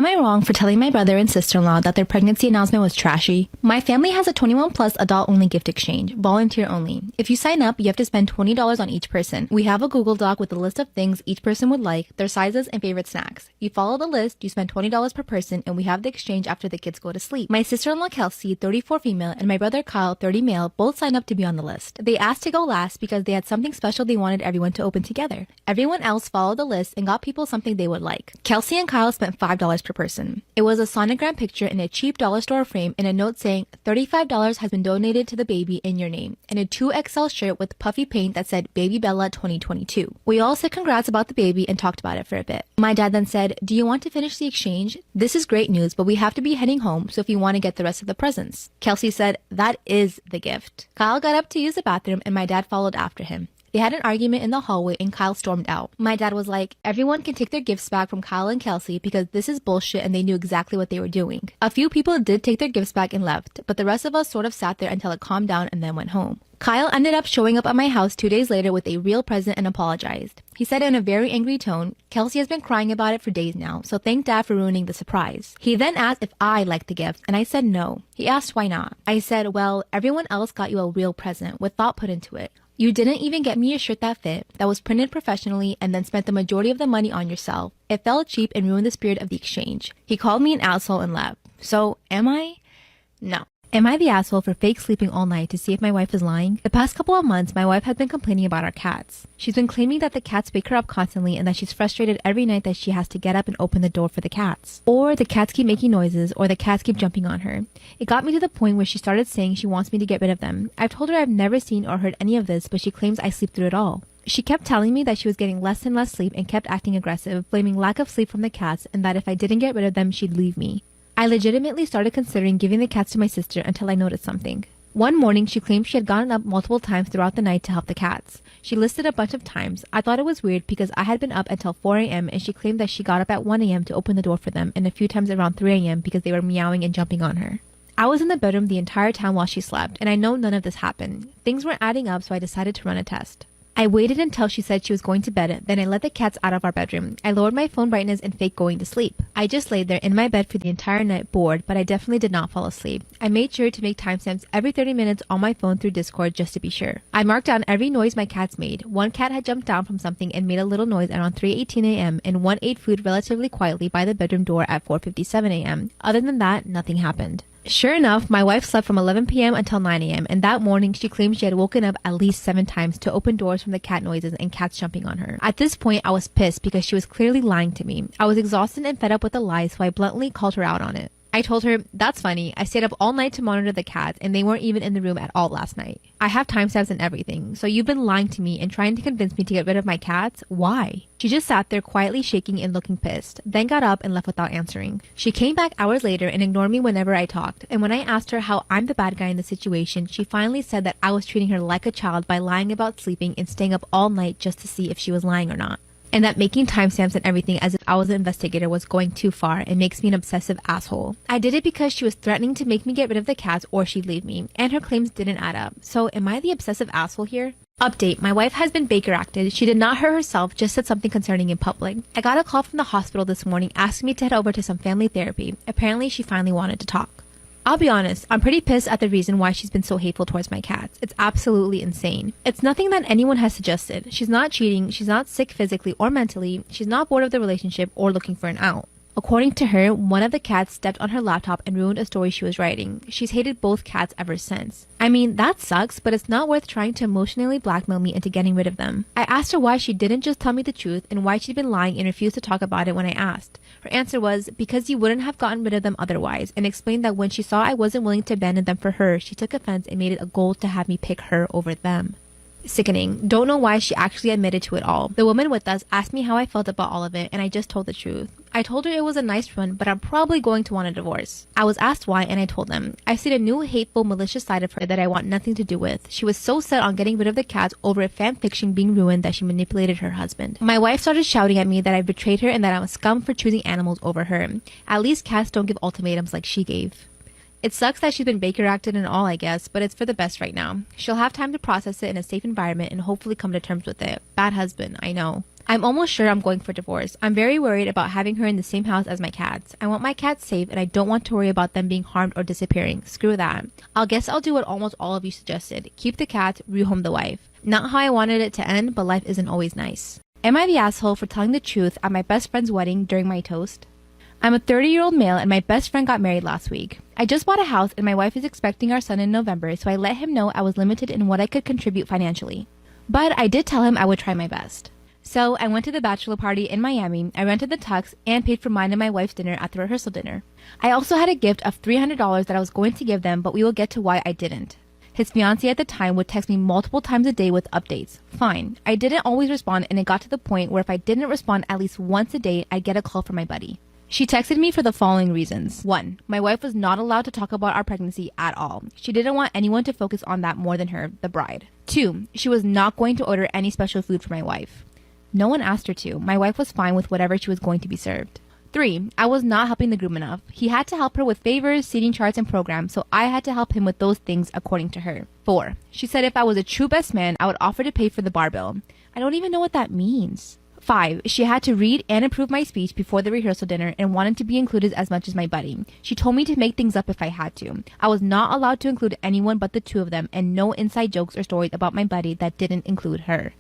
Am I wrong for telling my brother and sister-in-law that their pregnancy announcement was trashy? My family has a 21 plus adult-only gift exchange, volunteer only. If you sign up, you have to spend $20 on each person. We have a Google Doc with a list of things each person would like, their sizes, and favorite snacks. You follow the list, you spend $20 per person, and we have the exchange after the kids go to sleep. My sister-in-law Kelsey, 34 female, and my brother Kyle, 30 male, both signed up to be on the list. They asked to go last because they had something special they wanted everyone to open together. Everyone else followed the list and got people something they would like. Kelsey and Kyle spent $5 per person. It was a sonogram picture in a cheap dollar store frame and a note saying $35 has been donated to the baby in your name, and a 2XL shirt with puffy paint that said Baby Bella 2022. We all said congrats about the baby and talked about it for a bit. My dad then said, "Do you want to finish the exchange? This is great news, but we have to be heading home, so if you want to get the rest of the presents." Kelsey said, "That is the gift." Kyle got up to use the bathroom and my dad followed after him. They had an argument in the hallway and Kyle stormed out. My dad was like, "Everyone can take their gifts back from Kyle and Kelsey because this is bullshit and they knew exactly what they were doing." A few people did take their gifts back and left, but the rest of us sort of sat there until it calmed down and then went home. Kyle ended up showing up at my house 2 days later with a real present and apologized. He said in a very angry tone, "Kelsey has been crying about it for days now, so thank Dad for ruining the surprise." He then asked if I liked the gift, and I said no. He asked why not. I said, "Well, everyone else got you a real present with thought put into it. You didn't even get me a shirt that fit, that was printed professionally, and then spent the majority of the money on yourself. It felt cheap and ruined the spirit of the exchange." He called me an asshole and left. So, am I? No. Am I the asshole for fake sleeping all night to see if my wife is lying? The past couple of months, my wife has been complaining about our cats. She's been claiming that the cats wake her up constantly and that she's frustrated every night that she has to get up and open the door for the cats. Or the cats keep making noises, or the cats keep jumping on her. It got me to the point where she started saying she wants me to get rid of them. I've told her I've never seen or heard any of this, but she claims I sleep through it all. She kept telling me that she was getting less and less sleep and kept acting aggressive, blaming lack of sleep from the cats and that if I didn't get rid of them, she'd leave me. I legitimately started considering giving the cats to my sister until I noticed something. One morning, she claimed she had gotten up multiple times throughout the night to help the cats. She listed a bunch of times. I thought it was weird because I had been up until 4 a.m. and she claimed that she got up at 1 a.m. to open the door for them and a few times around 3 a.m. because they were meowing and jumping on her. I was in the bedroom the entire time while she slept, and I know none of this happened. Things weren't adding up, so I decided to run a test. I waited until she said she was going to bed, then I let the cats out of our bedroom. I lowered my phone brightness and faked going to sleep. I just laid there in my bed for the entire night bored, but I definitely did not fall asleep. I made sure to make timestamps every 30 minutes on my phone through Discord just to be sure. I marked down every noise my cats made. One cat had jumped down from something and made a little noise around 3:18 a.m. and one ate food relatively quietly by the bedroom door at 4:57 a.m. Other than that, nothing happened. Sure enough, my wife slept from 11 p.m. until 9 a.m. and that morning she claimed she had woken up at least 7 times to open doors from the cat noises and cats jumping on her. At this point, I was pissed because she was clearly lying to me. I was exhausted and fed up with the lies, so I bluntly called her out on it. I told her, "That's funny. I stayed up all night to monitor the cats and they weren't even in the room at all last night. I have timestamps and everything. So you've been lying to me and trying to convince me to get rid of my cats? Why?" She just sat there quietly shaking and looking pissed, then got up and left without answering. She came back hours later and ignored me whenever I talked, and when I asked her how I'm the bad guy in the situation, she finally said that I was treating her like a child by lying about sleeping and staying up all night just to see if she was lying or not. And that making timestamps and everything as if I was an investigator was going too far and makes me an obsessive asshole. I did it because she was threatening to make me get rid of the cats or she'd leave me, and her claims didn't add up. So am I the obsessive asshole here? Update, my wife has been Baker acted. She did not hurt herself, just said something concerning in public. I got a call from the hospital this morning asking me to head over to some family therapy. Apparently she finally wanted to talk. I'll be honest, I'm pretty pissed at the reason why she's been so hateful towards my cats. It's absolutely insane. It's nothing that anyone has suggested. She's not cheating, she's not sick physically or mentally, she's not bored of the relationship or looking for an out. According to her, one of the cats stepped on her laptop and ruined a story she was writing. She's hated both cats ever since. I mean, that sucks, but it's not worth trying to emotionally blackmail me into getting rid of them. I asked her why she didn't just tell me the truth and why she'd been lying and refused to talk about it when I asked. Her answer was, because you wouldn't have gotten rid of them otherwise, and explained that when she saw I wasn't willing to abandon them for her, she took offense and made it a goal to have me pick her over them. Sickening. Don't know why she actually admitted to it all. The woman with us asked me how I felt about all of it, and I just told the truth. I told her it was a nice run, but I'm probably going to want a divorce. I was asked why, and I told them. I've seen a new hateful, malicious side of her that I want nothing to do with. She was so set on getting rid of the cats over a fan fiction being ruined that she manipulated her husband. My wife started shouting at me that I betrayed her and that I'm a scum for choosing animals over her. At least cats don't give ultimatums like she gave. It sucks that she's been Baker acted and all, I guess, but it's for the best right now. She'll have time to process it in a safe environment and hopefully come to terms with it. Bad husband, I know. I'm almost sure I'm going for divorce. I'm very worried about having her in the same house as my cats. I want my cats safe and I don't want to worry about them being harmed or disappearing. Screw that. I guess I'll do what almost all of you suggested. Keep the cat, rehome the wife. Not how I wanted it to end, but life isn't always nice. Am I the asshole for telling the truth at my best friend's wedding during my toast? I'm a 30-year-old male and my best friend got married last week. I just bought a house and my wife is expecting our son in November, so I let him know I was limited in what I could contribute financially. But I did tell him I would try my best. So I went to the bachelor party in Miami, I rented the tux, and paid for mine and my wife's dinner at the rehearsal dinner. I also had a gift of $300 that I was going to give them, but we will get to why I didn't. His fiancée at the time would text me multiple times a day with updates. Fine. I didn't always respond, and it got to the point where if I didn't respond at least once a day, I'd get a call from my buddy. She texted me for the following reasons. 1. My wife was not allowed to talk about our pregnancy at all. She didn't want anyone to focus on that more than her, the bride. 2. She was not going to order any special food for my wife. No one asked her to. My wife was fine with whatever she was going to be served. 3. I was not helping the groom enough. He had to help her with favors, seating charts, and programs, so I had to help him with those things according to her. 4. She said if I was a true best man, I would offer to pay for the bar bill. I don't even know what that means. 5. She had to read and improve my speech before the rehearsal dinner and wanted to be included as much as my buddy. She told me to make things up if I had to. I was not allowed to include anyone but the two of them and no inside jokes or stories about my buddy that didn't include her.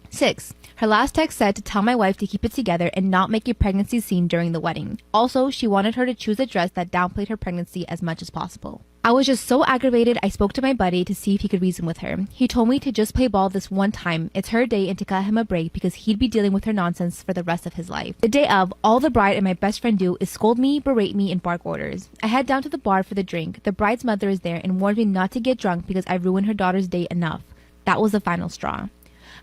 6. Her last text said to tell my wife to keep it together and not make a pregnancy scene during the wedding. Also, she wanted her to choose a dress that downplayed her pregnancy as much as possible. I was just so aggravated I spoke to my buddy to see if he could reason with her. He told me to just play ball this one time, it's her day, and to cut him a break because he'd be dealing with her nonsense for the rest of his life. The day of, all the bride and my best friend do is scold me, berate me, and bark orders. I head down to the bar for the drink. The bride's mother is there and warned me not to get drunk because I ruined her daughter's day enough. That was the final straw.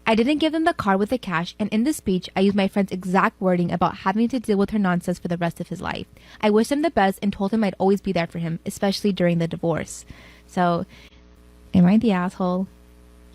I didn't give them the card with the cash, and in the speech, I used my friend's exact wording about having to deal with her nonsense for the rest of his life. I wished him the best and told him I'd always be there for him, especially during the divorce. So, am I the asshole?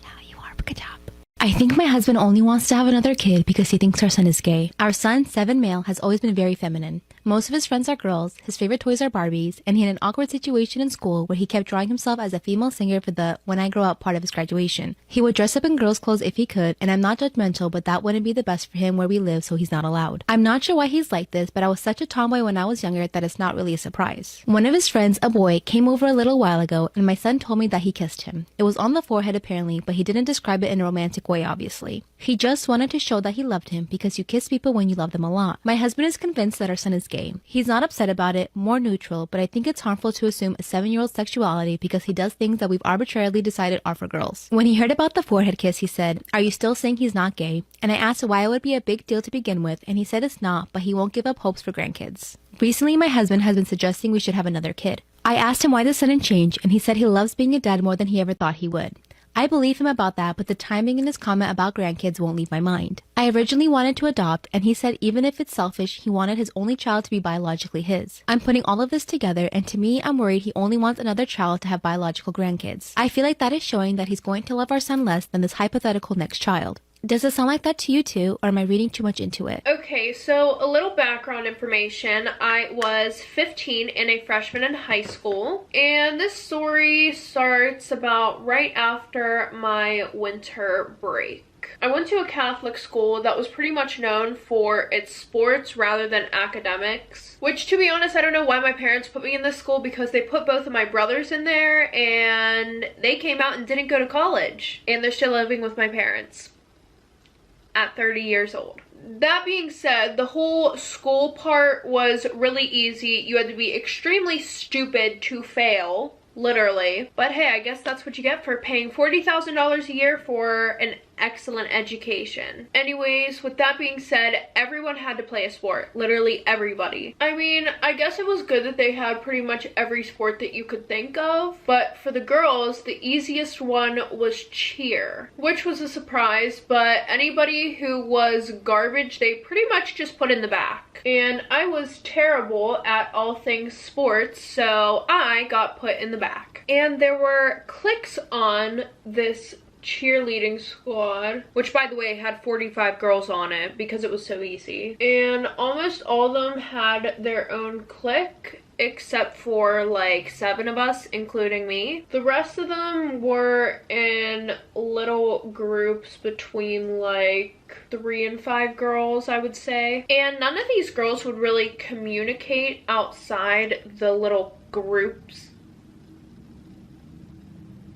Yeah, you are. Good job. I think my husband only wants to have another kid because he thinks our son is gay. Our son, 7 male, has always been very feminine. Most of his friends are girls, his favorite toys are Barbies, and he had an awkward situation in school where he kept drawing himself as a female singer for the When I Grow Up part of his graduation. He would dress up in girls' clothes if he could, and I'm not judgmental, but that wouldn't be the best for him where we live, so he's not allowed. I'm not sure why he's like this, but I was such a tomboy when I was younger that it's not really a surprise. One of his friends, a boy, came over a little while ago, and my son told me that he kissed him. It was on the forehead apparently, but he didn't describe it in a romantic way, obviously. He just wanted to show that he loved him because you kiss people when you love them a lot. My husband is convinced that our son is gay. He's not upset about it, more neutral, but I think it's harmful to assume a 7-year-old's sexuality because he does things that we've arbitrarily decided are for girls. When he heard about the forehead kiss, he said, "Are you still saying he's not gay?" And I asked why it would be a big deal to begin with, and he said it's not, but he won't give up hopes for grandkids. Recently, my husband has been suggesting we should have another kid. I asked him why the sudden change, and he said he loves being a dad more than he ever thought he would. I believe him about that, but the timing in his comment about grandkids won't leave my mind. I originally wanted to adopt, and he said even if it's selfish, he wanted his only child to be biologically his. I'm putting all of this together, and to me, I'm worried he only wants another child to have biological grandkids. I feel like that is showing that he's going to love our son less than this hypothetical next child. Does it sound like that to you too, or am I reading too much into it? Okay, so a little background information. I was 15 and a freshman in high school, and this story starts about right after my winter break. I went to a Catholic school that was pretty much known for its sports rather than academics, which, to be honest, I don't know why my parents put me in this school because they put both of my brothers in there and they came out and didn't go to college, and they're still living with my parents at 30 years old. That being said, the whole school part was really easy. You had to be extremely stupid to fail, literally. But hey, I guess that's what you get for paying $40,000 a year for an excellent education. Anyways, with that being said, everyone had to play a sport. Literally everybody. I mean, I guess it was good that they had pretty much every sport that you could think of, but for the girls, the easiest one was cheer, which was a surprise, but anybody who was garbage, they pretty much just put in the back. And I was terrible at all things sports, so I got put in the back. And there were cliques on this cheerleading squad, which by the way had 45 girls on it because it was so easy. And almost all of them had their own clique, except for like 7 of us, including me. The rest of them were in little groups between like 3 and 5 girls, I would say. And none of these girls would really communicate outside the little groups.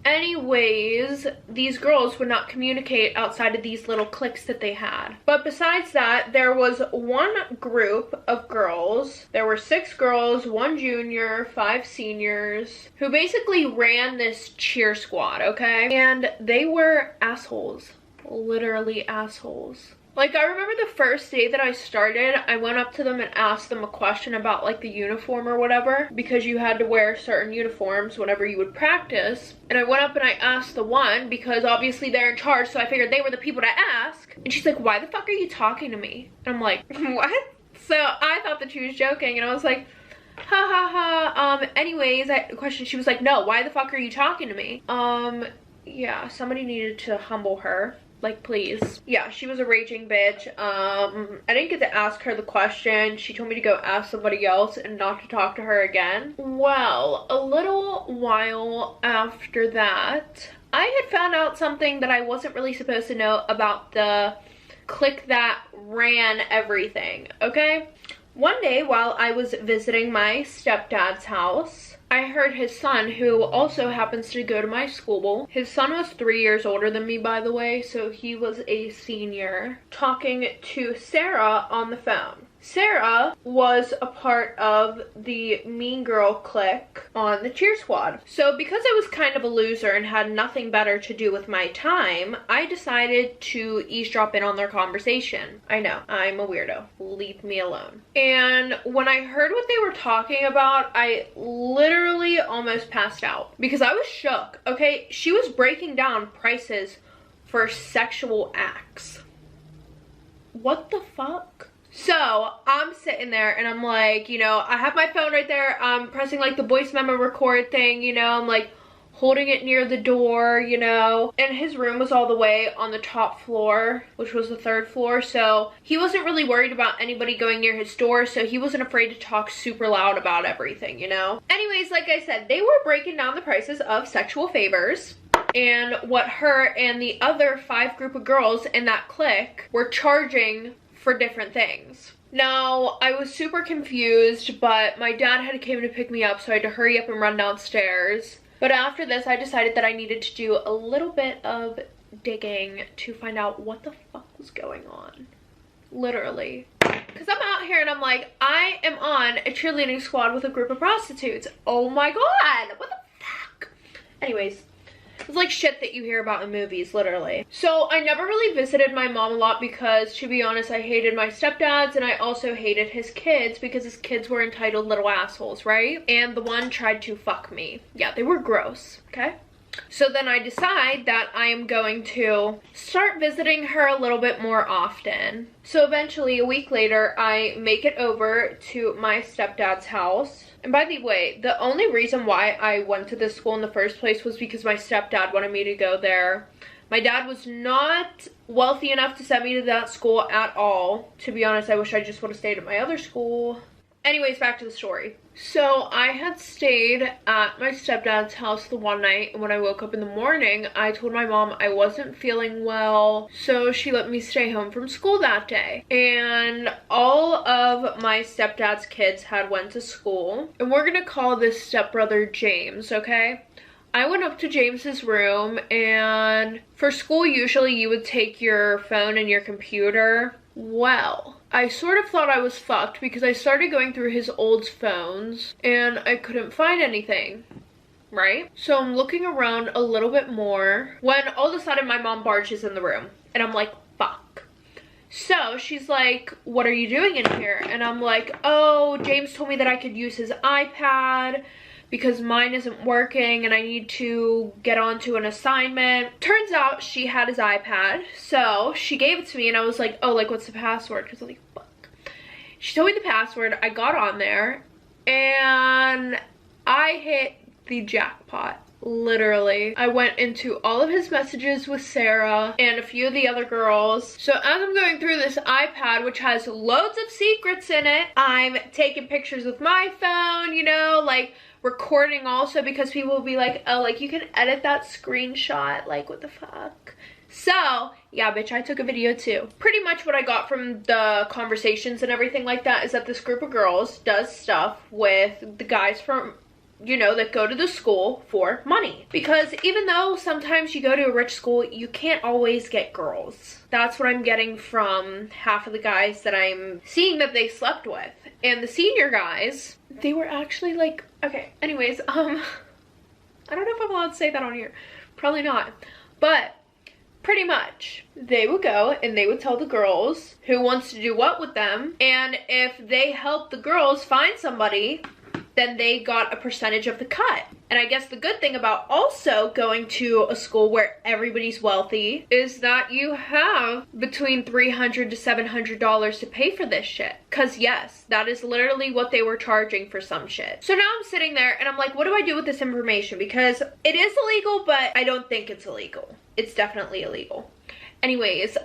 Anyways, these girls would not communicate outside of these little cliques that they had. But besides that, there was one group of girls. There were 6 girls, 1 junior, 5 seniors, who basically ran this cheer squad, okay? And they were assholes. Literally assholes. Like, I remember the first day that I started, I went up to them and asked them a question about like the uniform or whatever, because you had to wear certain uniforms whenever you would practice. And I went up and I asked the one, because obviously they're in charge, so I figured they were the people to ask. And she's like, why the fuck are you talking to me? And I'm like, what? So I thought that she was joking, and I was like, ha ha ha. Anyways, she was like, no, why the fuck are you talking to me? Yeah, somebody needed to humble her. Like, please. Yeah, she was a raging bitch. I didn't get to ask her the question. She told me to go ask somebody else and not to talk to her again. Well, a little while after that, I had found out something that I wasn't really supposed to know about the clique that ran everything, okay? One day while I was visiting my stepdad's house, I heard his son, who also happens to go to my school. His son was 3 years older than me, by the way, so he was a senior, talking to Sarah on the phone. Sarah was a part of the mean girl clique on the cheer squad. So because I was kind of a loser and had nothing better to do with my time, I decided to eavesdrop in on their conversation. I know, I'm a weirdo. Leave me alone. And when I heard what they were talking about, I literally almost passed out because I was shook, okay? She was breaking down prices for sexual acts. What the fuck? So I'm sitting there and I'm like, you know, I have my phone right there. I'm pressing like the voice memo record thing, you know, I'm like holding it near the door, you know, and his room was all the way on the top floor, which was the 3rd floor. So he wasn't really worried about anybody going near his door. So he wasn't afraid to talk super loud about everything, you know. Anyways, like I said, they were breaking down the prices of sexual favors and what her and the other 5 group of girls in that clique were charging for different things. Now, I was super confused, but my dad had came to pick me up, so I had to hurry up and run downstairs. But after this, I decided that I needed to do a little bit of digging to find out what the fuck was going on. Literally. Because I'm out here and I'm like, I am on a cheerleading squad with a group of prostitutes. Oh my god, what the fuck? Anyways, it's like shit that you hear about in movies, literally. So I never really visited my mom a lot because, to be honest, I hated my stepdads and I also hated his kids because his kids were entitled little assholes, right? And the one tried to fuck me. Yeah, they were gross, okay? So then I decide that I am going to start visiting her a little bit more often. So eventually, a week later, I make it over to my stepdad's house. And by the way, the only reason why I went to this school in the first place was because my stepdad wanted me to go there. My dad was not wealthy enough to send me to that school at all. To be honest, I wish I just would have stayed at my other school. Anyways, back to the story. So I had stayed at my stepdad's house the one night, and when I woke up in the morning, I told my mom I wasn't feeling well, so she let me stay home from school that day. And all of my stepdad's kids had went to school, and we're gonna call this stepbrother James, okay? I went up to James's room, and for school, usually you would take your phone and your computer. Well, I sort of thought I was fucked because I started going through his old phones and I couldn't find anything, right? So I'm looking around a little bit more when all of a sudden my mom barges in the room and I'm like, fuck. So she's like, what are you doing in here? And I'm like, oh, James told me that I could use his iPad because mine isn't working and I need to get onto an assignment. Turns out she had his iPad, so she gave it to me and I was like, oh, like, what's the password? Because I'm like, fuck. She told me the password, I got on there, and I hit the jackpot. Literally, I went into all of his messages with Sarah and a few of the other girls. So as I'm going through this iPad, which has loads of secrets in it, I'm taking pictures with my phone, you know, like recording also, because people will be like, oh, like you can edit that screenshot, like what the fuck. So yeah, bitch, I took a video too. Pretty much what I got from the conversations and everything like that is that this group of girls does stuff with the guys from, you know, that go to the school for money. Because even though sometimes you go to a rich school, you can't always get girls. That's what I'm getting from half of the guys that I'm seeing that they slept with. And the senior guys, they were actually like, okay, anyways, I don't know if I'm allowed to say that on here. Probably not. But pretty much, they would go and they would tell the girls who wants to do what with them. And if they help the girls find somebody, then they got a percentage of the cut. And I guess the good thing about also going to a school where everybody's wealthy is that you have between $300 to $700 to pay for this shit. Cause yes, that is literally what they were charging for some shit. So now I'm sitting there and I'm like, what do I do with this information? Because it is illegal, but I don't think it's illegal. It's definitely illegal. Anyways,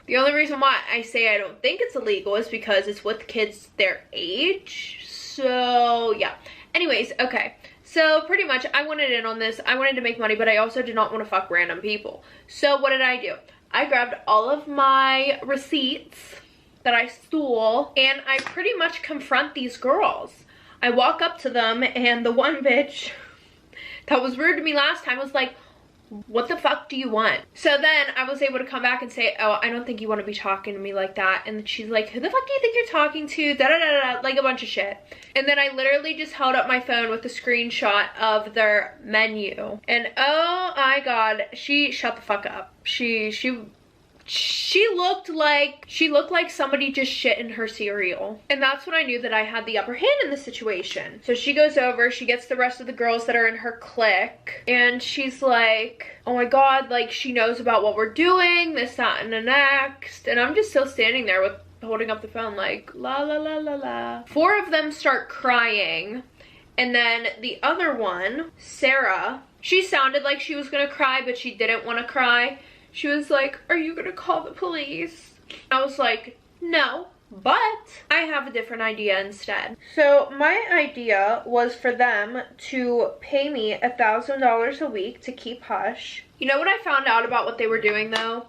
the only reason why I say I don't think it's illegal is because it's with kids their age. So yeah, anyways, okay, so pretty much I wanted in on this. I wanted to make money, but I also did not want to fuck random people. So what did I do? I grabbed all of my receipts that I stole and I pretty much confront these girls. I walk up to them and the one bitch that was rude to me last time was like, what the fuck do you want? So then I was able to come back and say, oh, I don't think you want to be talking to me like that. And she's like, who the fuck do you think you're talking to? Da da da da, like a bunch of shit. And then I literally just held up my phone with a screenshot of their menu. And oh my god, she shut the fuck up. She looked like somebody just shit in her cereal. And that's when I knew that I had the upper hand in the situation. So she goes over, she gets the rest of the girls that are in her clique, and she's like, oh my god, like she knows about what we're doing, this, that, and the next. And I'm just still standing there with holding up the phone like, la la la la la. 4 of them start crying. And then the other one, Sarah, she sounded like she was gonna cry, but she didn't want to cry. She was like, are you gonna call the police? I was like, no, but I have a different idea instead. So my idea was for them to pay me $1,000 a week to keep hush. You know what I found out about what they were doing though?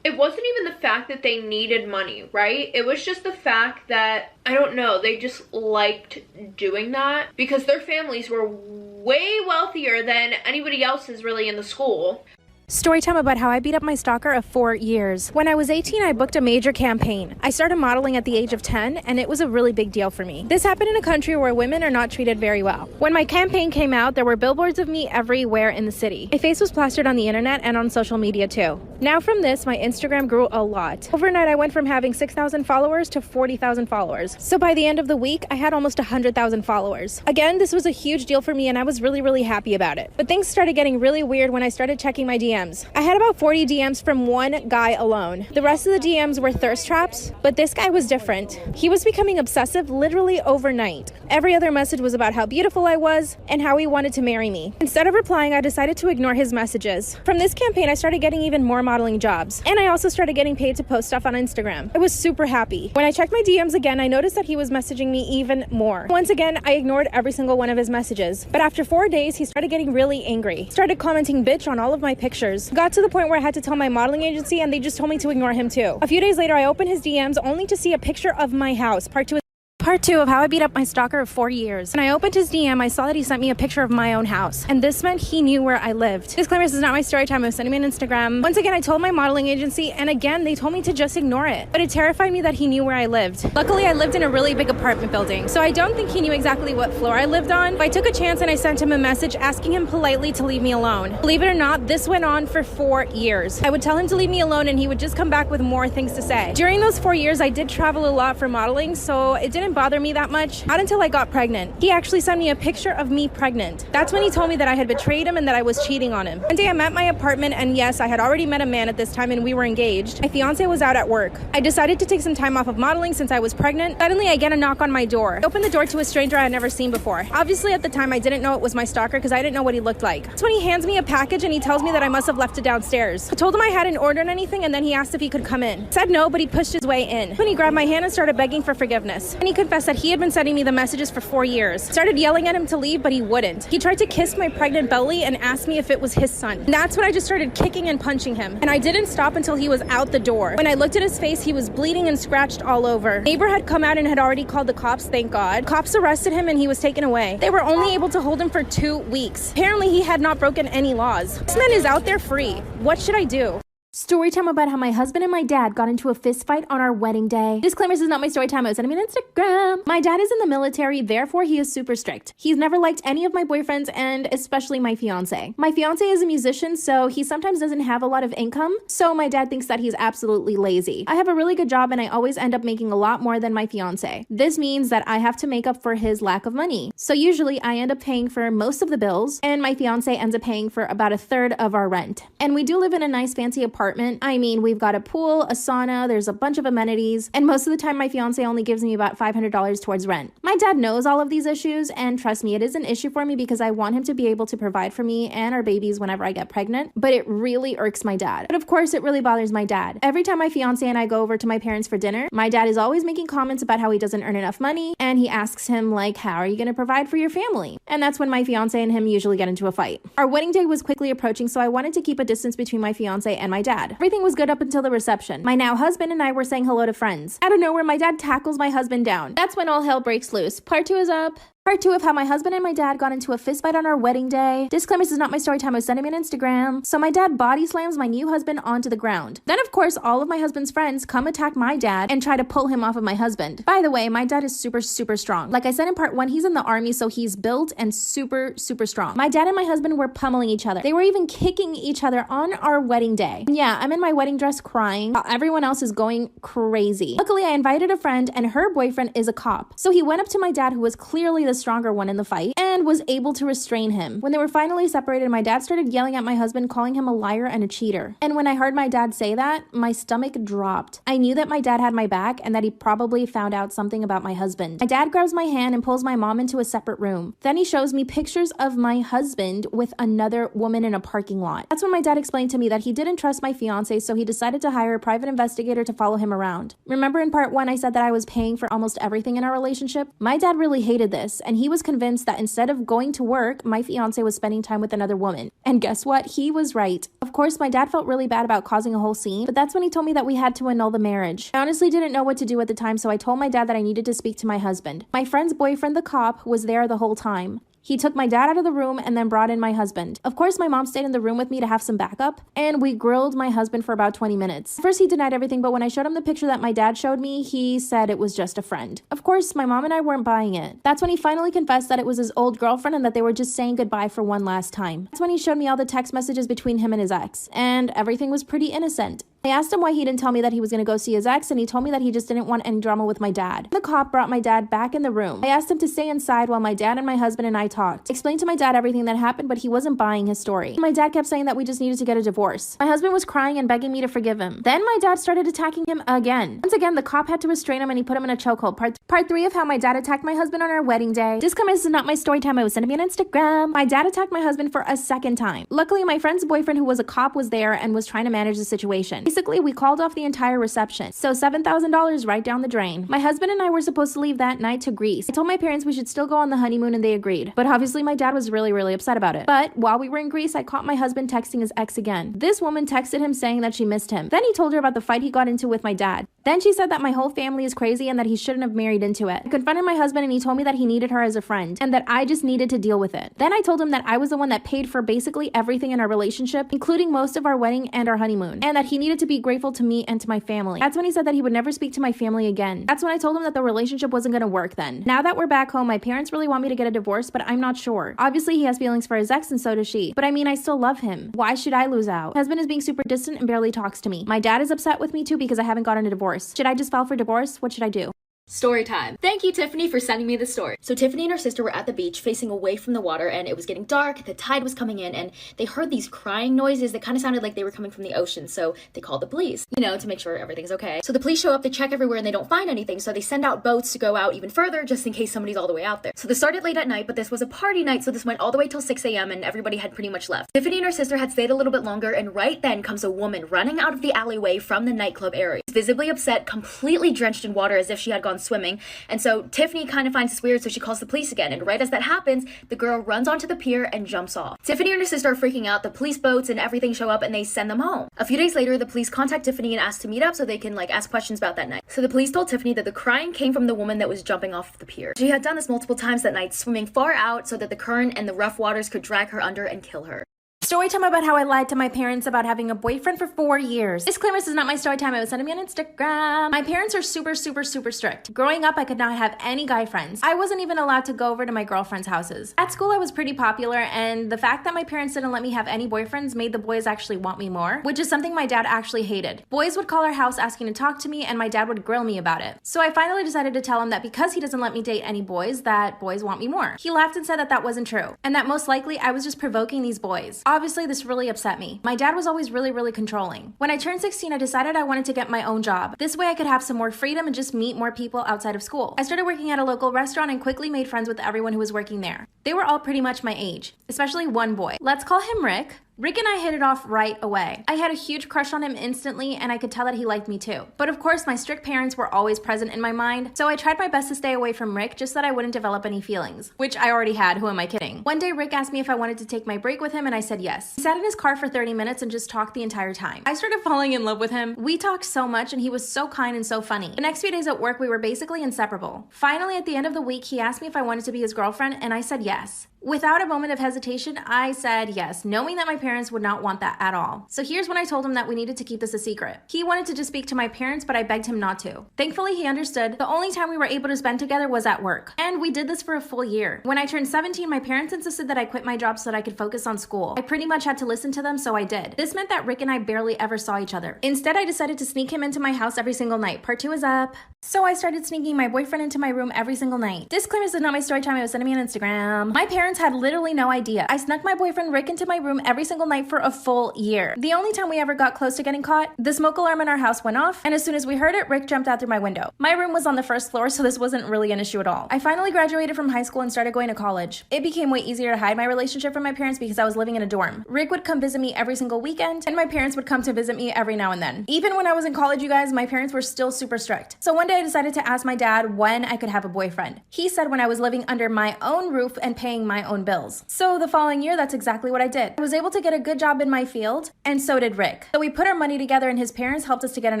It wasn't even the fact that they needed money, right? It was just the fact that, I don't know, they just liked doing that because their families were way wealthier than anybody else's really in the school. Story time about how I beat up my stalker of 4 years. When I was 18, I booked a major campaign. I started modeling at the age of 10, and it was a really big deal for me. This happened in a country where women are not treated very well. When my campaign came out, there were billboards of me everywhere in the city. My face was plastered on the internet and on social media too. Now from this, my Instagram grew a lot. Overnight, I went from having 6,000 followers to 40,000 followers. So by the end of the week, I had almost 100,000 followers. Again, this was a huge deal for me, and I was really, really happy about it. But things started getting really weird when I started checking my DMs. I had about 40 DMs from one guy alone. The rest of the DMs were thirst traps, but this guy was different. He was becoming obsessive literally overnight. Every other message was about how beautiful I was and how he wanted to marry me. Instead of replying, I decided to ignore his messages. From this campaign, I started getting even more modeling jobs, and I also started getting paid to post stuff on Instagram. I was super happy. When I checked my DMs again, I noticed that he was messaging me even more. Once again, I ignored every single one of his messages, but after 4 days, he started getting really angry. Started commenting bitch on all of my pictures. Got to the point where I had to tell my modeling agency, and they just told me to ignore him too. A few days later, I opened his DMs only to see a picture of my house. Part 2 of how I beat up my stalker of 4 years. When I opened his DM, I saw that he sent me a picture of my own house, and this meant he knew where I lived. Disclaimer, this is not my story time. I was sending me an Instagram. Once again, I told my modeling agency, and again, they told me to just ignore it. But it terrified me that he knew where I lived. Luckily, I lived in a really big apartment building, so I don't think he knew exactly what floor I lived on, but I took a chance and I sent him a message asking him politely to leave me alone. Believe it or not, this went on for 4 years. I would tell him to leave me alone, and he would just come back with more things to say. During those 4 years, I did travel a lot for modeling, so it didn't bother bother me that much. Not until I got pregnant. He actually sent me a picture of me pregnant. That's when he told me that I had betrayed him and that I was cheating on him. One day I'm at my apartment, and yes, I had already met a man at this time and we were engaged. My fiance was out at work. I decided to take some time off of modeling since I was pregnant. Suddenly I get a knock on my door. I opened the door to a stranger I had never seen before. Obviously at the time I didn't know it was my stalker because I didn't know what he looked like. That's when he hands me a package and he tells me that I must have left it downstairs. I told him I hadn't ordered anything, and then he asked if he could come in. I said no, but he pushed his way in. When he grabbed my hand and started begging for forgiveness. And he confessed that he had been sending me the messages for 4 years. Started yelling at him to leave, but he wouldn't. He tried to kiss my pregnant belly and asked me if it was his son. And that's when I just started kicking and punching him. And I didn't stop until he was out the door. When I looked at his face, he was bleeding and scratched all over. Neighbor had come out and had already called the cops, thank God. Cops arrested him and he was taken away. They were only able to hold him for 2 weeks. Apparently he had not broken any laws. This man is out there free. What should I do? Story time about how my husband and my dad got into a fist fight on our wedding day. Disclaimer, this is not my story time. I was sending me on Instagram. My dad is in the military, therefore he is super strict. He's never liked any of my boyfriends and especially my fiance. My fiance is a musician, so he sometimes doesn't have a lot of income. So my dad thinks that he's absolutely lazy. I have a really good job and I always end up making a lot more than my fiance. This means that I have to make up for his lack of money. So usually I end up paying for most of the bills and my fiance ends up paying for about a third of our rent. And we do live in a nice fancy apartment. I mean, we've got a pool, a sauna, there's a bunch of amenities, and most of the time my fiance only gives me about $500 towards rent. My dad knows all of these issues, and trust me, it is an issue for me because I want him to be able to provide for me and our babies whenever I get pregnant, but it really irks my dad. But of course, it really bothers my dad. Every time my fiance and I go over to my parents for dinner, my dad is always making comments about how he doesn't earn enough money, and he asks him like, how are you going to provide for your family? And that's when my fiance and him usually get into a fight. Our wedding day was quickly approaching, so I wanted to keep a distance between my fiance and my dad. Everything was good up until the reception. My now husband and I were saying hello to friends. Out of nowhere, my dad tackles my husband down. That's when all hell breaks loose. Part 2 is up. Part 2 of how my husband and my dad got into a fist fight on our wedding day. Disclaimer, this is not my story time. I was sending me on Instagram. So my dad body slams my new husband onto the ground. Then of course, all of my husband's friends come attack my dad and try to pull him off of my husband. By the way, my dad is super strong. Like I said in part 1, he's in the army, so he's built and super strong. My dad and my husband were pummeling each other. They were even kicking each other on our wedding day. And yeah, I'm in my wedding dress crying while everyone else is going crazy. Luckily, I invited a friend and her boyfriend is a cop. So he went up to my dad, who was clearly the stronger one in the fight, and was able to restrain him. When they were finally separated, my dad started yelling at my husband, calling him a liar and a cheater. And when I heard my dad say that, my stomach dropped. I knew that my dad had my back and that he probably found out something about my husband. My dad grabs my hand and pulls my mom into a separate room. Then he shows me pictures of my husband with another woman in a parking lot. That's when my dad explained to me that he didn't trust my fiance, so he decided to hire a private investigator to follow him around. Remember in part 1, I said that I was paying for almost everything in our relationship? My dad really hated this, and he was convinced that instead of going to work, my fiance was spending time with another woman. And guess what? He was right. Of course, my dad felt really bad about causing a whole scene, but that's when he told me that we had to annul the marriage. I honestly didn't know what to do at the time, so I told my dad that I needed to speak to my husband. My friend's boyfriend, the cop, was there the whole time. He took my dad out of the room and then brought in my husband. Of course, my mom stayed in the room with me to have some backup, and we grilled my husband for about 20 minutes. First, he denied everything, but when I showed him the picture that my dad showed me, he said it was just a friend. Of course, my mom and I weren't buying it. That's when he finally confessed that it was his old girlfriend and that they were just saying goodbye for one last time. That's when he showed me all the text messages between him and his ex, and everything was pretty innocent. I asked him why he didn't tell me that he was going to go see his ex, and he told me that he just didn't want any drama with my dad. The cop brought my dad back in the room. I asked him to stay inside while my dad and my husband and I talked. I explained to my dad everything that happened, but he wasn't buying his story. My dad kept saying that we just needed to get a divorce. My husband was crying and begging me to forgive him. Then my dad started attacking him again. Once again, the cop had to restrain him and he put him in a chokehold. Part 3 of how my dad attacked my husband on our wedding day. Disclaimer, this is not my story time. I was sending me on Instagram. My dad attacked my husband for a second time. Luckily, my friend's boyfriend, who was a cop, was there and was trying to manage the situation. Basically, we called off the entire reception. So $7,000 right down the drain. My husband and I were supposed to leave that night to Greece. I told my parents we should still go on the honeymoon and they agreed. But obviously my dad was really upset about it. But while we were in Greece, I caught my husband texting his ex again. This woman texted him saying that she missed him. Then he told her about the fight he got into with my dad. Then she said that my whole family is crazy and that he shouldn't have married into it. I confronted my husband and he told me that he needed her as a friend and that I just needed to deal with it. Then I told him that I was the one that paid for basically everything in our relationship, including most of our wedding and our honeymoon, and that he needed to be grateful to me and to my family. That's when he said that he would never speak to my family again. That's when I told him that the relationship wasn't going to work then. Now that we're back home, my parents really want me to get a divorce, but I'm not sure. Obviously, he has feelings for his ex and so does she. But I mean, I still love him. Why should I lose out? My husband is being super distant and barely talks to me. My dad is upset with me too because I haven't gotten a divorce. Should I just file for divorce? What should I do? Story time. Thank you, Tiffany, for sending me the story. So Tiffany and her sister were at the beach facing away from the water, and it was getting dark, the tide was coming in, and they heard these crying noises that kind of sounded like they were coming from the ocean. So they called the police, to make sure everything's okay. So the police show up, they check everywhere, and they don't find anything. So they send out boats to go out even further just in case somebody's all the way out there. So this started late at night, but this was a party night, so this went all the way till 6 a.m. and everybody had pretty much left. Tiffany and her sister had stayed a little bit longer, and right then comes a woman running out of the alleyway from the nightclub area. She's visibly upset, completely drenched in water as if she had gone swimming. And so Tiffany kind of finds this weird, so she calls the police again. And right as that happens, the girl runs onto the pier and jumps off. Tiffany and her sister are freaking out. The police boats and everything show up and they send them home. A few days later, the police contact Tiffany and ask to meet up so they can ask questions about that night. So the police told Tiffany that the crying came from the woman that was jumping off the pier. She had done this multiple times that night, swimming far out so that the current and the rough waters could drag her under and kill her. Story time about how I lied to my parents about having a boyfriend for 4 years. Disclaimer, this is not my story time. I was sending me on Instagram. My parents are super strict. Growing up, I could not have any guy friends. I wasn't even allowed to go over to my girlfriends' houses. At school, I was pretty popular, and the fact that my parents didn't let me have any boyfriends made the boys actually want me more, which is something my dad actually hated. Boys would call our house asking to talk to me, and my dad would grill me about it. So I finally decided to tell him that because he doesn't let me date any boys, that boys want me more. He laughed and said that that wasn't true, and that most likely I was just provoking these boys. Obviously, this really upset me. My dad was always really controlling. When I turned 16, I decided I wanted to get my own job. This way I could have some more freedom and just meet more people outside of school. I started working at a local restaurant and quickly made friends with everyone who was working there. They were all pretty much my age, especially one boy. Let's call him Rick. Rick and I hit it off right away. I had a huge crush on him instantly, and I could tell that he liked me too. But of course, my strict parents were always present in my mind, so I tried my best to stay away from Rick just so that I wouldn't develop any feelings, which I already had, who am I kidding? One day, Rick asked me if I wanted to take my break with him, and I said yes. He sat in his car for 30 minutes and just talked the entire time. I started falling in love with him. We talked so much, and he was so kind and so funny. The next few days at work, we were basically inseparable. Finally, at the end of the week, he asked me if I wanted to be his girlfriend, and I said yes. Without a moment of hesitation, I said yes, knowing that my parents would not want that at all. So here's when I told him that we needed to keep this a secret. He wanted to just speak to my parents, but I begged him not to. Thankfully, he understood. The only time we were able to spend together was at work. And we did this for a full year. When I turned 17, my parents insisted that I quit my job so that I could focus on school. I pretty much had to listen to them, so I did. This meant that Rick and I barely ever saw each other. Instead, I decided to sneak him into my house every single night. Part 2 is up. So I started sneaking my boyfriend into my room every single night. Disclaimer, this is not my story time. It was sending me on Instagram. My parents had literally no idea. I snuck my boyfriend Rick into my room every single night for a full year. The only time we ever got close to getting caught, the smoke alarm in our house went off, and as soon as we heard it, Rick jumped out through my window. My room was on the first floor, so this wasn't really an issue at all. I finally graduated from high school and started going to college. It became way easier to hide my relationship from my parents because I was living in a dorm. Rick would come visit me every single weekend, and my parents would come to visit me every now and then. Even when I was in college, you guys, my parents were still super strict. So one day I decided to ask my dad when I could have a boyfriend. He said when I was living under my own roof and paying my own bills. So the following year, that's exactly what I did. I was able to get a good job in my field, and so did Rick. So we put our money together and his parents helped us to get an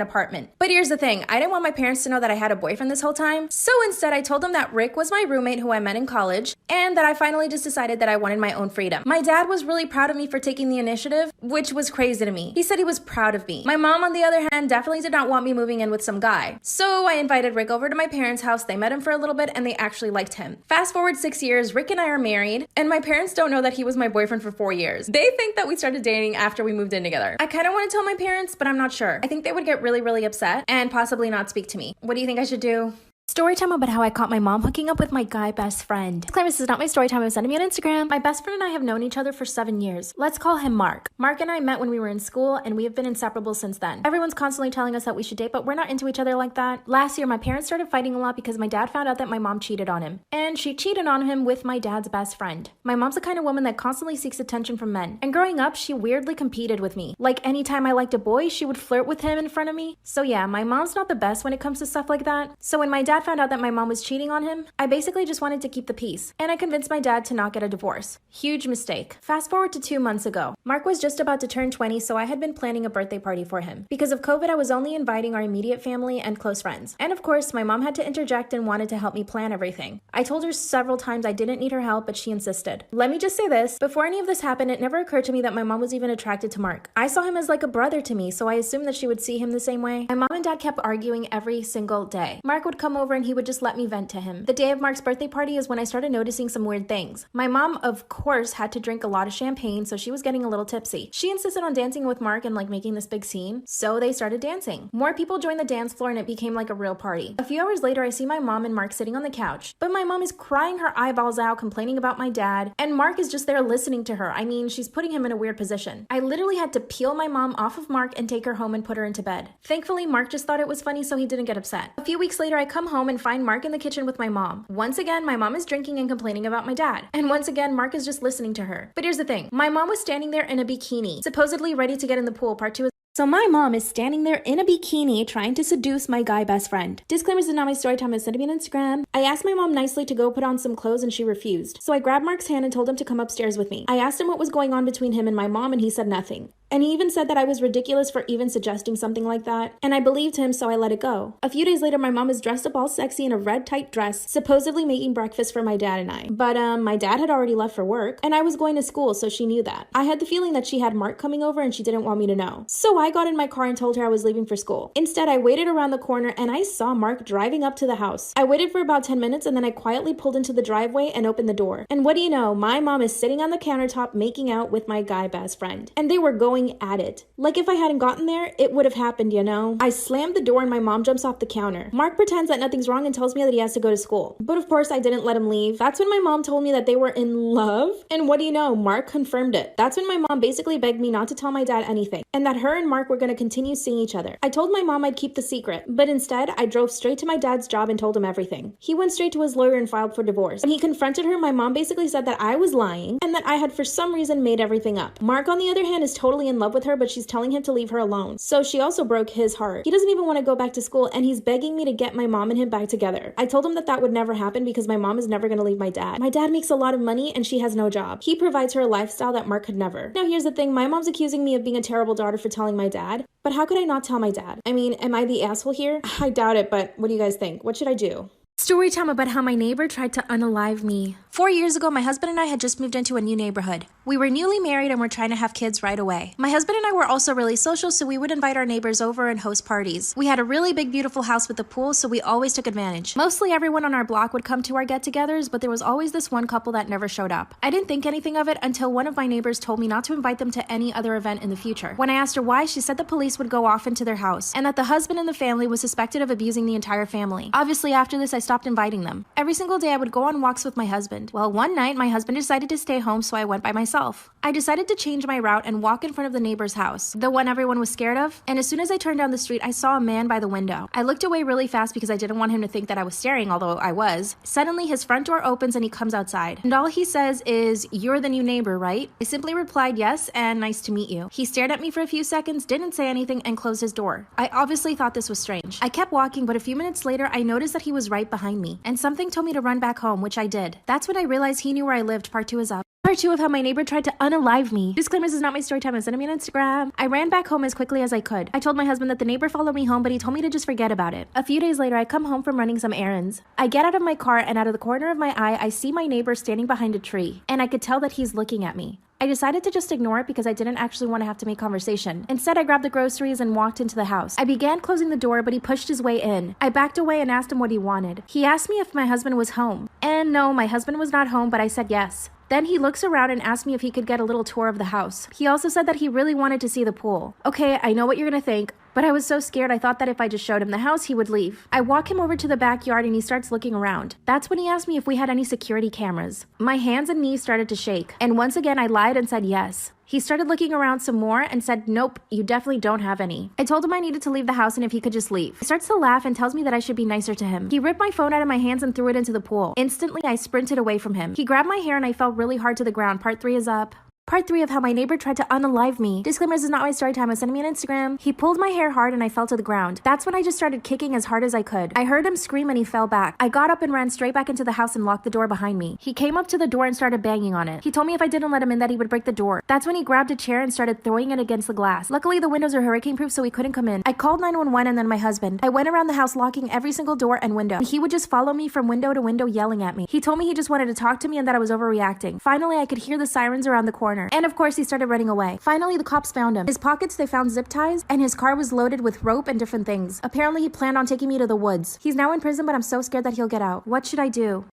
apartment. But here's the thing, I didn't want my parents to know that I had a boyfriend this whole time. So instead, I told them that Rick was my roommate who I met in college, and that I finally just decided that I wanted my own freedom. My dad was really proud of me for taking the initiative, which was crazy to me. He said he was proud of me. My mom, on the other hand, definitely did not want me moving in with some guy. So I invited Rick over to my parents' house. They met him for a little bit and they actually liked him. Fast forward 6 years, Rick and I are married, and my parents don't know that he was my boyfriend for 4 years. They think that we started dating after we moved in together. I kind of want to tell my parents, but I'm not sure. I think they would get really upset and possibly not speak to me. What do you think I should do? Story time about how I caught my mom hooking up with my guy best friend. Disclaimer, this is not my story time. I was sending me on Instagram. My best friend and I have known each other for 7 years. Let's call him Mark. Mark and I met when we were in school, and we have been inseparable since then. Everyone's constantly telling us that we should date, but we're not into each other like that. Last year, my parents started fighting a lot because my dad found out that my mom cheated on him. And she cheated on him with my dad's best friend. My mom's the kind of woman that constantly seeks attention from men. And growing up, she weirdly competed with me. Like anytime I liked a boy, she would flirt with him in front of me. So yeah, my mom's not the best when it comes to stuff like that. So when my dad found out that my mom was cheating on him, I basically just wanted to keep the peace, and I convinced my dad to not get a divorce. Huge mistake. Fast forward to 2 months ago. Mark was just about to turn 20, so I had been planning a birthday party for him. Because of COVID, I was only inviting our immediate family and close friends. And of course, my mom had to interject and wanted to help me plan everything. I told her several times I didn't need her help, but she insisted. Let me just say this, before any of this happened, it never occurred to me that my mom was even attracted to Mark. I saw him as like a brother to me, so I assumed that she would see him the same way. My mom and dad kept arguing every single day. Mark would come over over and he would just let me vent to him. The day of Mark's birthday party is when I started noticing some weird things. My mom, of course, had to drink a lot of champagne, so she was getting a little tipsy. She insisted on dancing with Mark and like making this big scene, so they started dancing. More people joined the dance floor and it became like a real party. A few hours later, I see my mom and Mark sitting on the couch, but my mom is crying her eyeballs out, complaining about my dad, and Mark is just there listening to her. I mean, she's putting him in a weird position. I literally had to peel my mom off of Mark and take her home and put her into bed. Thankfully, Mark just thought it was funny, so he didn't get upset. A few weeks later, I come home and find Mark in the kitchen with my mom. Once again, my mom is drinking and complaining about my dad. And once again, Mark is just listening to her. But here's the thing. My mom was standing there in a bikini, supposedly ready to get in the pool. Part 2 is so my mom is standing there in a bikini trying to seduce my guy best friend. Disclaimers is not my story time. Send me on Instagram. I asked my mom nicely to go put on some clothes and she refused. So I grabbed Mark's hand and told him to come upstairs with me. I asked him what was going on between him and my mom and he said nothing. And he even said that I was ridiculous for even suggesting something like that. And I believed him, so I let it go. A few days later, my mom is dressed up all sexy in a red tight dress, supposedly making breakfast for my dad and I. But my dad had already left for work, and I was going to school, so she knew that. I had the feeling that she had Mark coming over and she didn't want me to know. So I got in my car and told her I was leaving for school. Instead, I waited around the corner and I saw Mark driving up to the house. I waited for about 10 minutes and then I quietly pulled into the driveway and opened the door. And what do you know? My mom is sitting on the countertop making out with my guy best friend. And they were going at it. Like if I hadn't gotten there, it would have happened, you know? I slammed the door and my mom jumps off the counter. Mark pretends that nothing's wrong and tells me that he has to go to school. But of course, I didn't let him leave. That's when my mom told me that they were in love. And what do you know? Mark confirmed it. That's when my mom basically begged me not to tell my dad anything and that her and Mark were going to continue seeing each other. I told my mom I'd keep the secret, but instead, I drove straight to my dad's job and told him everything. He went straight to his lawyer and filed for divorce. When he confronted her, my mom basically said that I was lying and that I had for some reason made everything up. Mark, on the other hand, is totally in love with her, but she's telling him to leave her alone. So she also broke his heart. He doesn't even want to go back to school and he's begging me to get my mom and him back together. I told him that that would never happen because my mom is never going to leave my dad. My dad makes a lot of money and she has no job. He provides her a lifestyle that Mark could never. Now here's the thing, my mom's accusing me of being a terrible daughter for telling my dad, but how could I not tell my dad? I mean, am I the asshole here? I doubt it, but what do you guys think? What should I do? Story time about how my neighbor tried to unalive me. 4 years ago, my husband and I had just moved into a new neighborhood. We were newly married and were trying to have kids right away. My husband and I were also really social, so we would invite our neighbors over and host parties. We had a really big, beautiful house with a pool, so we always took advantage. Mostly everyone on our block would come to our get-togethers, but there was always this one couple that never showed up. I didn't think anything of it until one of my neighbors told me not to invite them to any other event in the future. When I asked her why, she said the police would go off into their house, and that the husband and the family was suspected of abusing the entire family. Obviously, after this, I stopped inviting them. Every single day I would go on walks with my husband. Well, one night my husband decided to stay home, so I went by myself. I decided to change my route and walk in front of the neighbor's house, the one everyone was scared of, and as soon as I turned down the street, I saw a man by the window. I looked away really fast because I didn't want him to think that I was staring, although I was. Suddenly, his front door opens and he comes outside. And all he says is, "You're the new neighbor, right?" I simply replied, "Yes, and nice to meet you." He stared at me for a few seconds, didn't say anything, and closed his door. I obviously thought this was strange. I kept walking, but a few minutes later, I noticed that he was right behind me, and something told me to run back home, which I did. That's when I realized he knew where I lived. Part 2 is up. Part 2 of how my neighbor tried to unalive me. Disclaimer, this is not my story time. Send me on Instagram. I ran back home as quickly as I could. I told my husband that the neighbor followed me home, but he told me to just forget about it. A few days later, I come home from running some errands. I get out of my car, and out of the corner of my eye, I see my neighbor standing behind a tree, and I could tell that he's looking at me. I decided to just ignore it because I didn't actually want to have to make conversation. Instead, I grabbed the groceries and walked into the house. I began closing the door, but he pushed his way in. I backed away and asked him what he wanted. He asked me if my husband was home. And no, my husband was not home, but I said yes. Then he looks around and asks me if he could get a little tour of the house. He also said that he really wanted to see the pool. Okay, I know what you're gonna think, but I was so scared I thought that if I just showed him the house, he would leave. I walk him over to the backyard and he starts looking around. That's when he asked me if we had any security cameras. My hands and knees started to shake, and once again I lied and said yes. He started looking around some more and said, "Nope, you definitely don't have any." I told him I needed to leave the house and if he could just leave. He starts to laugh and tells me that I should be nicer to him. He ripped my phone out of my hands and threw it into the pool. Instantly, I sprinted away from him. He grabbed my hair and I fell really hard to the ground. Part 3 is up. Part 3 of how my neighbor tried to unalive me. Disclaimer, this is not my story time. Send me on Instagram. He pulled my hair hard and I fell to the ground. That's when I just started kicking as hard as I could. I heard him scream and he fell back. I got up and ran straight back into the house and locked the door behind me. He came up to the door and started banging on it. He told me if I didn't let him in that he would break the door. That's when he grabbed a chair and started throwing it against the glass. Luckily, the windows are hurricane proof, so he couldn't come in. I called 911 and then my husband. I went around the house locking every single door and window. He would just follow me from window to window yelling at me. He told me he just wanted to talk to me and that I was overreacting. Finally, I could hear the sirens around the corner. corner. And of course, he started running away. Finally, the cops found him. His pockets, they found zip ties, and his car was loaded with rope and different things. Apparently, he planned on taking me to the woods. He's now in prison, but I'm so scared that he'll get out. What should I do?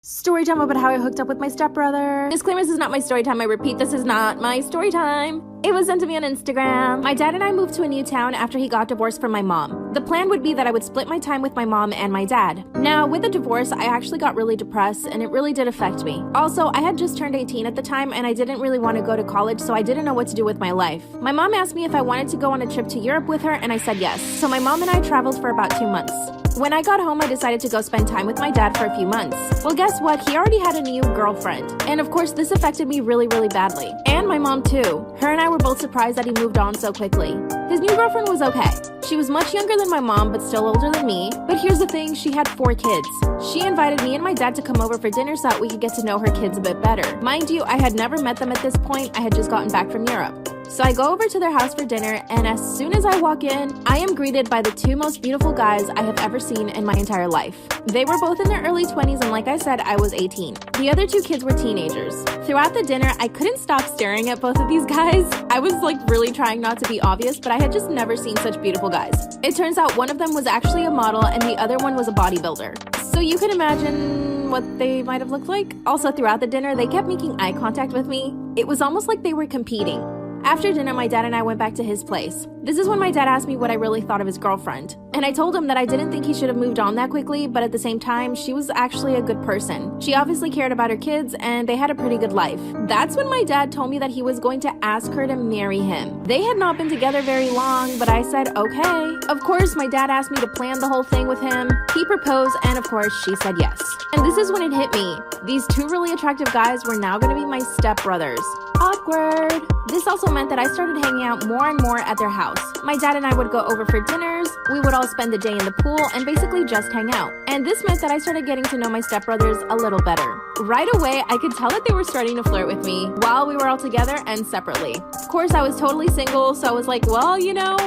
Story time about how I hooked up with my stepbrother. Disclaimer, this is not my story time. I repeat, this is not my story time. It was sent to me on Instagram. My dad and I moved to a new town after he got divorced from my mom. The plan would be that I would split my time with my mom and my dad. Now, with the divorce, I actually got really depressed and it really did affect me. Also, I had just turned 18 at the time and I didn't really want to go to college, so I didn't know what to do with my life. My mom asked me if I wanted to go on a trip to Europe with her and I said yes. So my mom and I traveled for about 2 months. When I got home, I decided to go spend time with my dad for a few months. Well, guess what? He already had a new girlfriend. And of course, this affected me really, really badly. And my mom too. Her and I were both surprised that he moved on so quickly. His new girlfriend was okay. She was much younger than my mom, but still older than me. But here's the thing, she had 4 kids. She invited me and my dad to come over for dinner so that we could get to know her kids a bit better. Mind you, I had never met them at this point. I had just gotten back from Europe. So I go over to their house for dinner, and as soon as I walk in, I am greeted by the 2 most beautiful guys I have ever seen in my entire life. They were both in their early 20s, and like I said, I was 18. The other 2 kids were teenagers. Throughout the dinner, I couldn't stop staring at both of these guys. I was really trying not to be obvious, but I had just never seen such beautiful guys. It turns out one of them was actually a model, and the other one was a bodybuilder. So you can imagine what they might have looked like. Also, throughout the dinner, they kept making eye contact with me. It was almost like they were competing. After dinner, my dad and I went back to his place. This is when my dad asked me what I really thought of his girlfriend. And I told him that I didn't think he should have moved on that quickly, but at the same time, she was actually a good person. She obviously cared about her kids, and they had a pretty good life. That's when my dad told me that he was going to ask her to marry him. They had not been together very long, but I said, okay. Of course, my dad asked me to plan the whole thing with him. He proposed, and of course, she said yes. And this is when it hit me. These 2 really attractive guys were now going to be my stepbrothers. Awkward. This also meant that I started hanging out more and more at their house. My dad and I would go over for dinners, we would all spend the day in the pool, and basically just hang out. And this meant that I started getting to know my stepbrothers a little better. Right away, I could tell that they were starting to flirt with me while we were all together and separately. Of course, I was totally single, so I was like, well,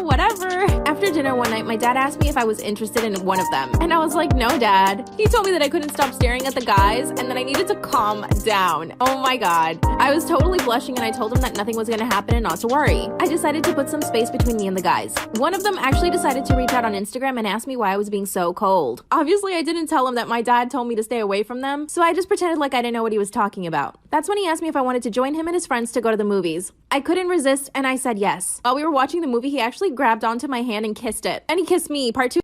whatever. After dinner one night, my dad asked me if I was interested in one of them. And I was like, no, Dad. He told me that I couldn't stop staring at the guys and that I needed to calm down. Oh my God. I was totally blushing and I told him that nothing was going to happen and not to worry. I decided to put some space between me and the guys. One of them actually decided to reach out on Instagram and ask me why I was being so cold. Obviously, I didn't tell him that my dad told me to stay away from them, so I just pretended like I didn't know what he was talking about. That's when he asked me if I wanted to join him and his friends to go to the movies. I couldn't resist and I said yes. While we were watching the movie, he actually grabbed onto my hand and kissed it. And he kissed me, part 2.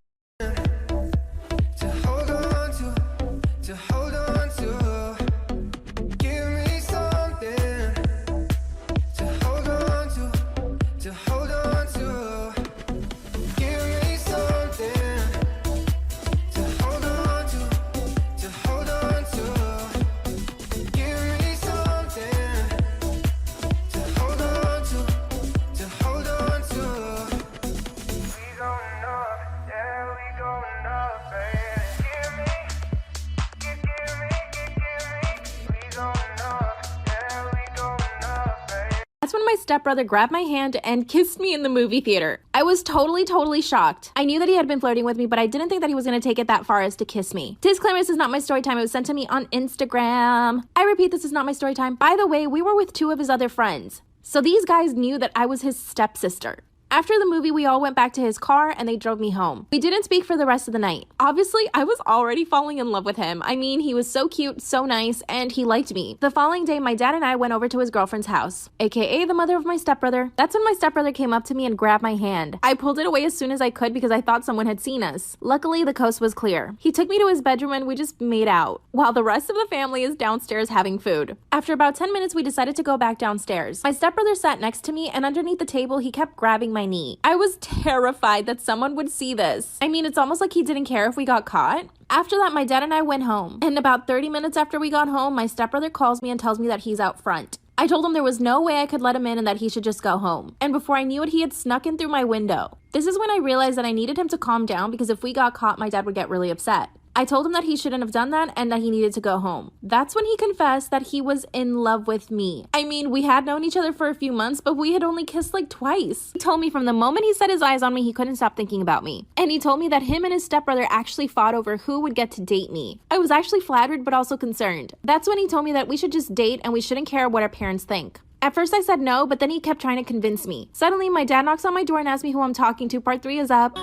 That's when my stepbrother grabbed my hand and kissed me in the movie theater. I was totally shocked. I knew that he had been flirting with me, but I didn't think that he was going to take it that far as to kiss me. Disclaimer, this is not my story time. It was sent to me on Instagram. I repeat, this is not my story time. By the way, we were with 2 of his other friends. So these guys knew that I was his stepsister. After the movie, we all went back to his car and they drove me home. We didn't speak for the rest of the night. Obviously, I was already falling in love with him. I mean, he was so cute, so nice, and he liked me. The following day, my dad and I went over to his girlfriend's house, aka the mother of my stepbrother. That's when my stepbrother came up to me and grabbed my hand. I pulled it away as soon as I could because I thought someone had seen us. Luckily, the coast was clear. He took me to his bedroom and we just made out, while the rest of the family is downstairs having food. After about 10 minutes, we decided to go back downstairs. My stepbrother sat next to me, and underneath the table, he kept grabbing my knee. I was terrified that someone would see this. I mean, it's almost like he didn't care if we got caught. After that, my dad and I went home. And about 30 minutes after we got home, my stepbrother calls me and tells me that he's out front. I told him there was no way I could let him in and that he should just go home. And before I knew it, he had snuck in through my window. This is when I realized that I needed him to calm down because if we got caught, my dad would get really upset. I told him that he shouldn't have done that and that he needed to go home. That's when he confessed that he was in love with me. I mean, we had known each other for a few months, but we had only kissed like twice. He told me from the moment he set his eyes on me, he couldn't stop thinking about me. And he told me that him and his stepbrother actually fought over who would get to date me. I was actually flattered, but also concerned. That's when he told me that we should just date and we shouldn't care what our parents think. At first I said no, but then he kept trying to convince me. Suddenly, my dad knocks on my door and asks me who I'm talking to. Part 3 is up.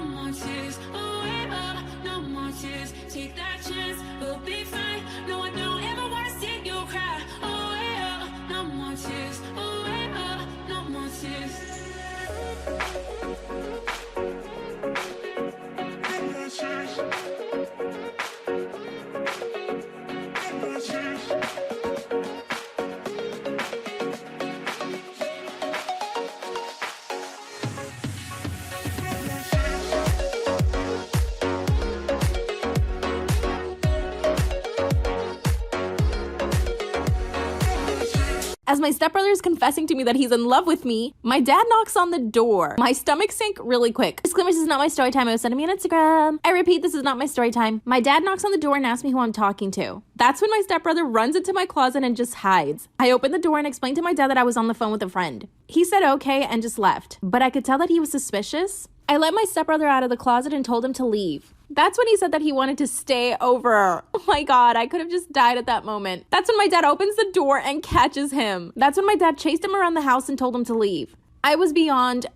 As my stepbrother is confessing to me that he's in love with me, my dad knocks on the door. My stomach sank really quick. Disclaimer, this is not my story time. It was sent to me on Instagram. I repeat, this is not my story time. My dad knocks on the door and asks me who I'm talking to. That's when my stepbrother runs into my closet and just hides. I opened the door and explained to my dad that I was on the phone with a friend. He said okay and just left, but I could tell that he was suspicious. I let my stepbrother out of the closet and told him to leave. That's when he said that he wanted to stay over. Oh my God, I could have just died at that moment. That's when my dad opens the door and catches him. That's when my dad chased him around the house and told him to leave. I was beyond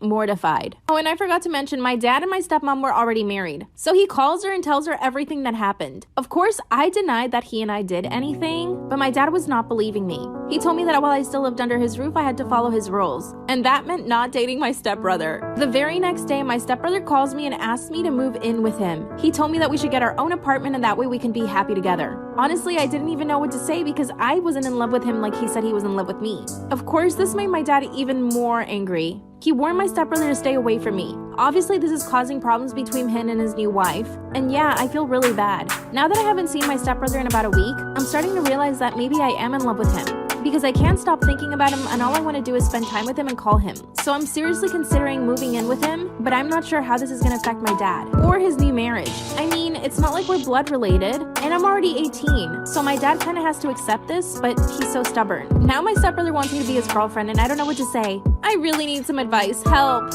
mortified. Oh, and I forgot to mention, my dad and my stepmom were already married. So he calls her and tells her everything that happened. Of course, I denied that he and I did anything, but my dad was not believing me. He told me that while I still lived under his roof, I had to follow his rules. And that meant not dating my stepbrother. The very next day, my stepbrother calls me and asks me to move in with him. He told me that we should get our own apartment and that way we can be happy together. Honestly, I didn't even know what to say because I wasn't in love with him like he said he was in love with me. Of course, this made my dad even more angry. He warned my stepbrother to stay away from me. Obviously, this is causing problems between him and his new wife. And yeah, I feel really bad. Now that I haven't seen my stepbrother in about a week, I'm starting to realize that maybe I am in love with him. Because I can't stop thinking about him and all I want to do is spend time with him and call him. So I'm seriously considering moving in with him, but I'm not sure how this is going to affect my dad or his new marriage. I mean, it's not like we're blood related and I'm already 18, so my dad kind of has to accept this, but he's so stubborn. Now my stepbrother wants me to be his girlfriend and I don't know what to say. I really need some advice. Help.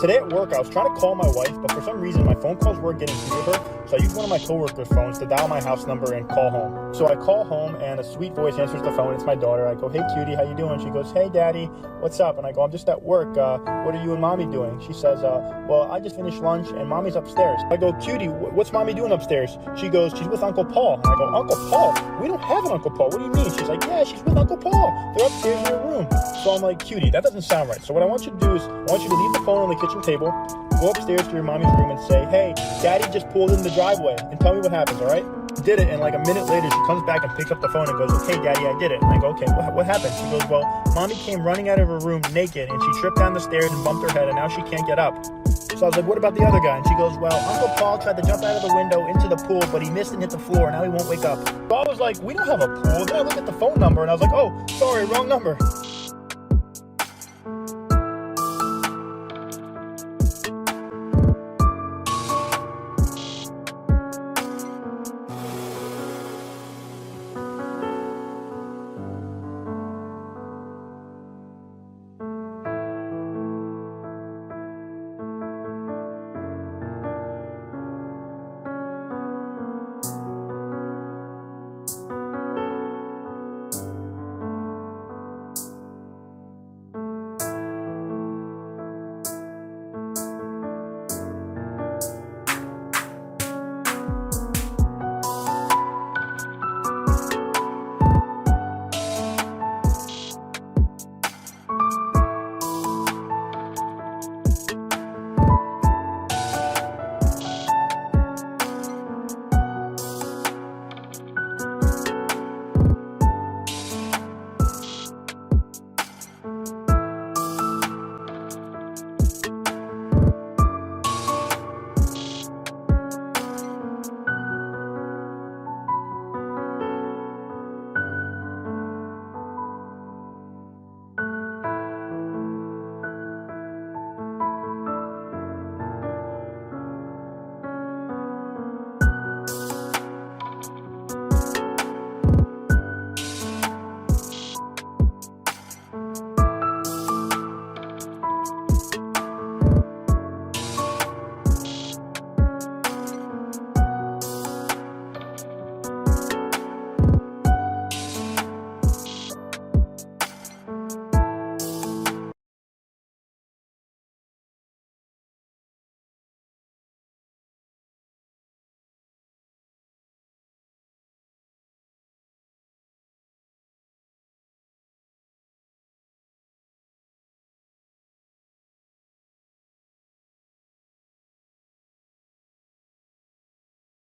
Today at work, I was trying to call my wife, but for some reason my phone calls weren't getting through to her, so I used one of my coworkers' phones to dial my house number and call home. So I call home and a sweet voice answers the phone. It's my daughter. I go, "Hey cutie, how you doing?" She goes, "Hey daddy, what's up?" And I go, "I'm just at work. What are you and mommy doing?" She says, "Well, I just finished lunch and mommy's upstairs." I go, "Cutie, what's mommy doing upstairs?" She goes, "She's with Uncle Paul." And I go, "Uncle Paul? We don't have an Uncle Paul. What do you mean?" She's like, "Yeah, she's with Uncle Paul. They're upstairs in their room." So I'm like, "Cutie, that doesn't sound right." So what I want you to do is, I want you to leave the phone on the kitchen table, go upstairs to your mommy's room and say, "Hey, daddy just pulled in the driveway," and tell me what happens, all right? Did it, and like a minute later, she comes back and picks up the phone and goes, "Okay, daddy, I did it." And I go, "Okay, what happened?" She goes, "Well, mommy came running out of her room naked, and she tripped down the stairs and bumped her head, and now she can't get up." So I was like, "What about the other guy?" And she goes, "Well, Uncle Paul tried to jump out of the window into the pool, but he missed and hit the floor, and now he won't wake up." So I was like, "We don't have a pool." Then I looked at the phone number, and I was like, "Oh, sorry, wrong number."